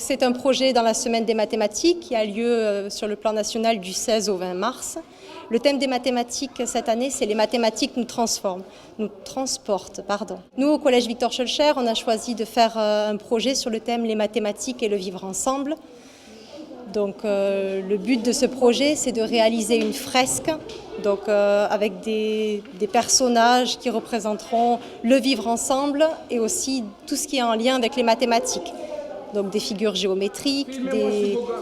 C'est un projet dans la semaine des mathématiques qui a lieu sur le plan national du 16 au 20 mars. Le thème des mathématiques cette année, c'est « Les mathématiques nous transportent. Nous, au Collège Victor Schœlcher, on a choisi de faire un projet sur le thème « Les mathématiques et le vivre ensemble ». Donc, le but de ce projet, c'est de réaliser une fresque avec des personnages qui représenteront le vivre ensemble et aussi tout ce qui est en lien avec les mathématiques. Donc des figures géométriques,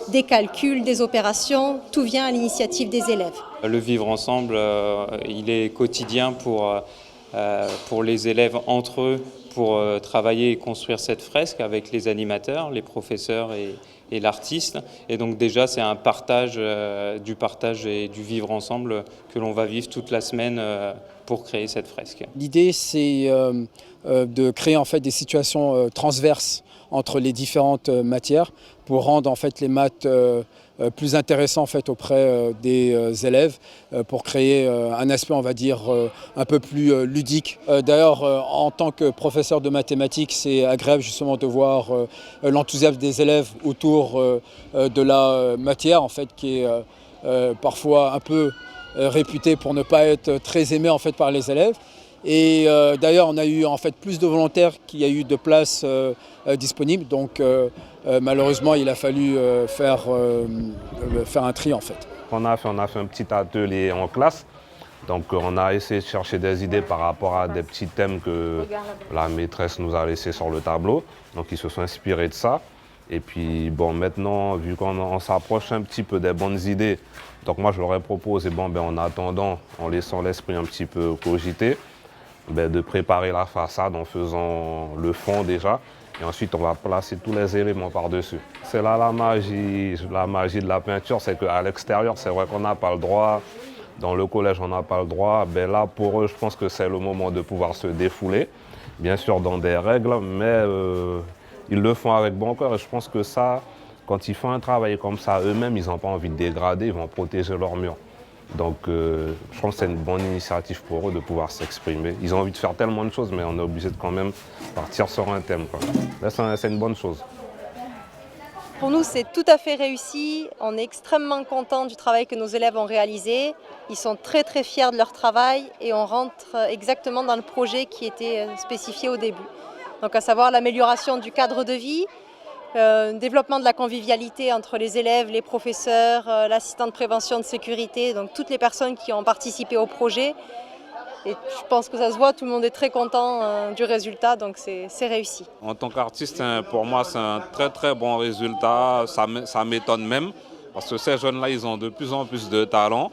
des calculs, des opérations, tout vient à l'initiative des élèves. Le vivre ensemble, il est quotidien pour les élèves entre eux, pour travailler et construire cette fresque avec les animateurs, les professeurs et l'artiste. Et donc déjà, c'est un partage du partage et du vivre ensemble que l'on va vivre toute la semaine pour créer cette fresque. L'idée, c'est de créer en fait des situations transverses entre les différentes matières pour rendre en fait les maths plus intéressants en fait auprès des élèves, pour créer un aspect, on va dire, un peu plus ludique. D'ailleurs, en tant que professeur de mathématiques, c'est agréable justement de voir l'enthousiasme des élèves autour de la matière en fait, qui est parfois un peu réputée pour ne pas être très aimée en fait par les élèves. Et d'ailleurs, on a eu en fait plus de volontaires qu'il y a eu de places disponibles. Donc malheureusement, il a fallu faire un tri en fait. On a fait un petit atelier en classe. Donc on a essayé de chercher des idées par rapport à des petits thèmes que la maîtresse nous a laissés sur le tableau. Donc ils se sont inspirés de ça. Et puis bon, maintenant, vu qu'on s'approche un petit peu des bonnes idées, donc moi je leur ai proposé, en attendant, en laissant l'esprit un petit peu cogiter, de préparer la façade en faisant le fond déjà. Et ensuite, on va placer tous les éléments par-dessus. C'est là la magie de la peinture, c'est qu'à l'extérieur, c'est vrai qu'on n'a pas le droit. Dans le collège, on n'a pas le droit. Là, pour eux, je pense que c'est le moment de pouvoir se défouler. Bien sûr, dans des règles, mais ils le font avec bon cœur. Et je pense que ça, quand ils font un travail comme ça, eux-mêmes, ils n'ont pas envie de dégrader, ils vont protéger leur mur. Donc je pense que c'est une bonne initiative pour eux de pouvoir s'exprimer. Ils ont envie de faire tellement de choses, mais on est obligé de quand même partir sur un thème, quoi. Là, c'est une bonne chose. Pour nous, c'est tout à fait réussi. On est extrêmement contents du travail que nos élèves ont réalisé. Ils sont très très fiers de leur travail et on rentre exactement dans le projet qui était spécifié au début. Donc à savoir l'amélioration du cadre de vie, développement de la convivialité entre les élèves, les professeurs, l'assistant de prévention de sécurité, donc toutes les personnes qui ont participé au projet. Et je pense que ça se voit, tout le monde est très content du résultat, donc c'est réussi. En tant qu'artiste, pour moi, c'est un très très bon résultat. Ça m'étonne même, parce que ces jeunes-là, ils ont de plus en plus de talent.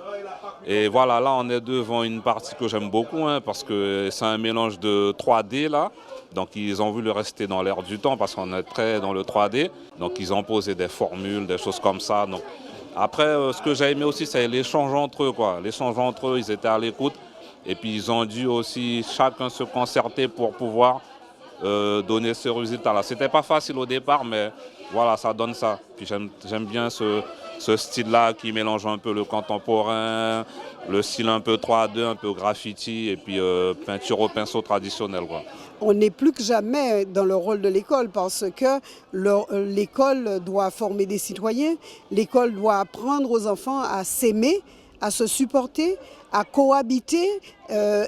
Et voilà, là, on est devant une partie que j'aime beaucoup, parce que c'est un mélange de 3D, là. Donc ils ont voulu rester dans l'air du temps parce qu'on est très dans le 3D. Donc ils ont posé des formules, des choses comme ça. Donc, après, ce que j'ai aimé aussi, c'est l'échange entre eux, quoi. L'échange entre eux, ils étaient à l'écoute. Et puis ils ont dû aussi chacun se concerter pour pouvoir donner ce résultat-là. C'était pas facile au départ, mais voilà, ça donne ça. Puis j'aime bien ce style-là qui mélange un peu le contemporain, le style un peu 3D, un peu graffiti, et puis peinture au pinceau traditionnel, quoi. On n'est plus que jamais dans le rôle de l'école parce que l'école doit former des citoyens, l'école doit apprendre aux enfants à s'aimer, à se supporter, à cohabiter,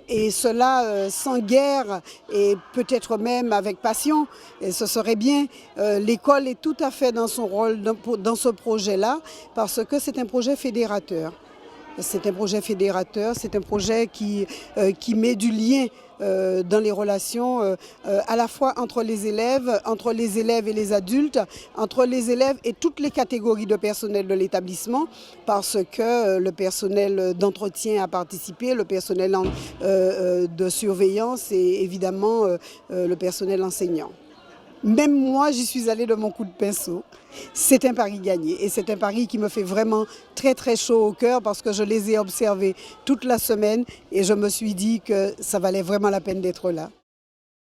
et cela sans guerre et peut-être même avec passion. Et ce serait bien. L'école est tout à fait dans son rôle dans ce projet-là parce que c'est un projet fédérateur. C'est un projet fédérateur, c'est un projet qui met du lien dans les relations à la fois entre les élèves et les adultes, entre les élèves et toutes les catégories de personnel de l'établissement, parce que le personnel d'entretien a participé, le personnel de surveillance et évidemment le personnel enseignant. Même moi, j'y suis allée de mon coup de pinceau. C'est un pari gagné et c'est un pari qui me fait vraiment très très chaud au cœur parce que je les ai observés toute la semaine et je me suis dit que ça valait vraiment la peine d'être là.